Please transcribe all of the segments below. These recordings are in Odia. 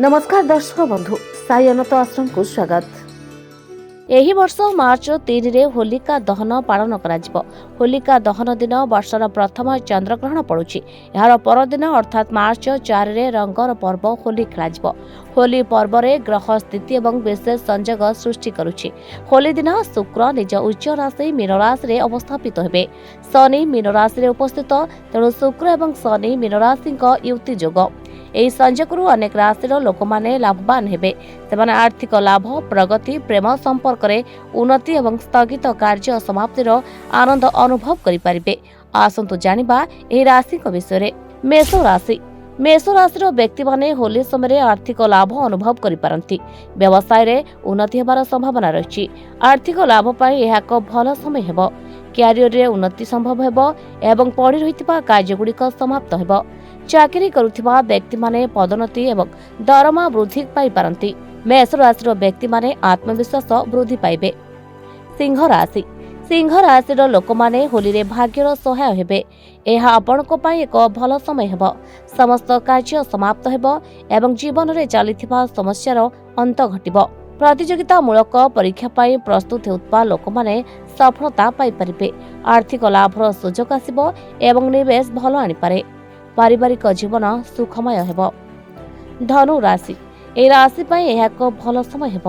नमस्कार दर्शक बंधु साई अनंत आश्रम को स्वागत। एही वर्ष मार्च 3 रे होलिका दहन पालन कराजिबो। होलिका दहन दिन वर्षर प्रथम चंद्रग्रहण पड़ुछि। यार परदिन अर्थात मार्च 4 रे रंगर पर्व होली खेलाजिबो। होली पर्व रे ग्रह स्थिति एवं विशेष संयोग सृष्टि करुछि। होली दिन शुक्र निज उच्च राशि मीन राशि रे अवस्थापित हेबे। शनि मीन राशि रे उपस्थित, तेणु शुक्र एवं शनि मीन राशि युति जोग। ଏହି ସଂଯୋଗରୁ ଅନେକ ରାଶିର ଲୋକମାନେ ଲାଭବାନ ହେବେ। ସେମାନେ ଆର୍ଥିକ ଲାଭ, ପ୍ରଗତି, ପ୍ରେମ ସମ୍ପର୍କରେ ଉନ୍ନତି ଏବଂ ସ୍ଥଗିତ କାର୍ଯ୍ୟ ସମାପ୍ତିର ଆନନ୍ଦ ଅନୁଭବ କରିପାରିବେ। ଆସନ୍ତୁ ଜାଣିବା ଏହି ରାଶିଙ୍କ ବିଷୟରେ। ମେଷ ରାଶି। ମେଷ ରାଶିର ବ୍ୟକ୍ତିମାନେ ହୋଲି ସମୟରେ ଆର୍ଥିକ ଲାଭ ଅନୁଭବ କରିପାରନ୍ତି। ବ୍ୟବସାୟରେ ଉନ୍ନତି ହେବାର ସମ୍ଭାବନା ରହିଛି। ଆର୍ଥିକ ଲାଭ ପାଇଁ ଏହା ଏକ ଭଲ ସମୟ ହେବ। କ୍ୟାରିୟରରେ ଉନ୍ନତି ସମ୍ଭବ ହେବ ଏବଂ ପଡ଼ି ରହିଥିବା କାର୍ଯ୍ୟଗୁଡ଼ିକ ସମାପ୍ତ ହେବ। ଚାକିରି କରୁଥିବା ବ୍ୟକ୍ତିମାନେ ପଦୋନ୍ନତି ଏବଂ ଦରମା ବୃଦ୍ଧି ପାଇପାରନ୍ତି। ମେଷ ରାଶିର ବ୍ୟକ୍ତିମାନେ ଆତ୍ମବିଶ୍ୱାସ ବୃଦ୍ଧି ପାଇବେ। ସିଂହ ରାଶି। ସିଂହ ରାଶିର ଲୋକମାନେ ହୋଲିରେ ଭାଗ୍ୟର ସହାୟ ହେବେ। ଏହା ଆପଣଙ୍କ ପାଇଁ ଏକ ଭଲ ସମୟ ହେବ। ସମସ୍ତ କାର୍ଯ୍ୟ ସମାପ୍ତ ହେବ ଏବଂ ଜୀବନରେ ଚାଲିଥିବା ସମସ୍ୟାର ଅନ୍ତ ଘଟିବ। ପ୍ରତିଯୋଗିତାମୂଳକ ପରୀକ୍ଷା ପାଇଁ ପ୍ରସ୍ତୁତ ହେଉଥିବା ଲୋକମାନେ ସଫଳତା ପାଇପାରିବେ। ଆର୍ଥିକ ଲାଭର ସୁଯୋଗ ଆସିବ ଏବଂ ନିବେଶ ଭଲ ଆଣିପାରେ। ପାରିବାରିକ ଜୀବନ ସୁଖମୟ ହେବ। ଧନୁ ରାଶି। ଏହି ରାଶି ପାଇଁ ଏହା ଏକ ଭଲ ସମୟ ହେବ।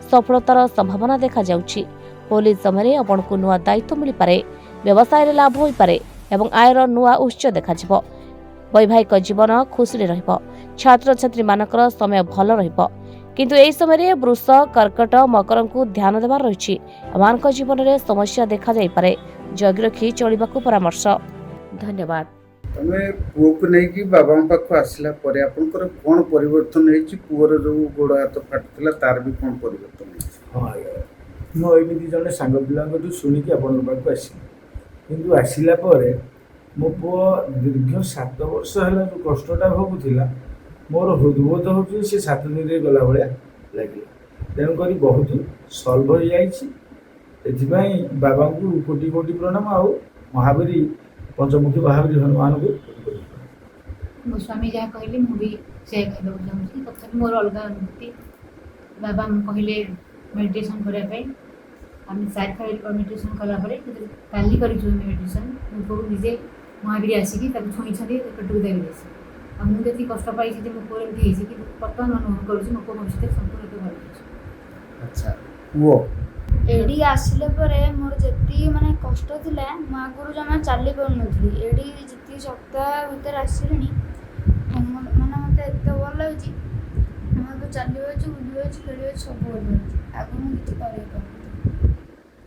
ସଫଳତାର ସମ୍ଭାବନା ଦେଖାଯାଉଛି। ହୋଲି ସମୟରେ ଆପଣଙ୍କୁ ନୂଆ ଦାୟିତ୍ୱ ମିଳିପାରେ। ବ୍ୟବସାୟରେ ଲାଭ ହୋଇପାରେ ଏବଂ ଆୟର ନୂଆ ଉତ୍ସ ଦେଖାଯିବ। ବୈବାହିକ ଜୀବନ ଖୁସିରେ ରହିବ। ଛାତ୍ରଛାତ୍ରୀମାନଙ୍କର ସମୟ ଭଲ ରହିବ। କିନ୍ତୁ ଏହି ସମୟରେ ବୃଷ, କର୍କଟ, ମକରଙ୍କୁ ଧ୍ୟାନ ଦେବାର ରହିଛି। ଏମାନଙ୍କ ଜୀବନରେ ସମସ୍ୟା ଦେଖାଯାଇପାରେ। ଜଗି ରଖି ଚଳିବାକୁ ପରାମର୍ଶ। ଧନ୍ୟବାଦ। तमें पुओ को नहीं बाबा पाख आसला आपंकर कौन परिवर्तन होती पुअर जो गोड़ हाथ फाटुला तार भी कौन परिवर्तन हाँ मुझे जड़े सांग पिला शुणिकी आप कि आसला मो पु दीर्घ 7 वर्ष है जो कष्टा भोगुला मोर हृदबोध हो 7 दिन गला भाया लगे तेणुक बहुत सल्व हो जाए बाबा को कोटि कोटि प्रणाम आ महावीरी पंचमुखी महावीर हनुमान को मो स्वामी जहाँ कहले मुझे से खावा चाहूँगी तथा मोर अलग अनुभूति बाबा कहले मेडिटेशन करने आम साइड फाइल मेडिटेशन कलापर काली कर मेडिटेशन मुझे निजे महावीर आसिक छुई पेट को देवी आ मुझे कष्ट पाई मो पुअर एमती कि बर्तमान अनुभव करुँच मो पुओ भविष्य संपूर्ण भल। अच्छा पुओ एडी आसिले परे मोर जति माने कष्ट थिला मो आगुरु जमा चाली पाउ नथली एडी जति सप्ताह भीतर आसिलेनी माने मते एते भल लागुची मते चालियो छु बुलियो छु खेलियो सब भल लागुची आगु मु किछि करे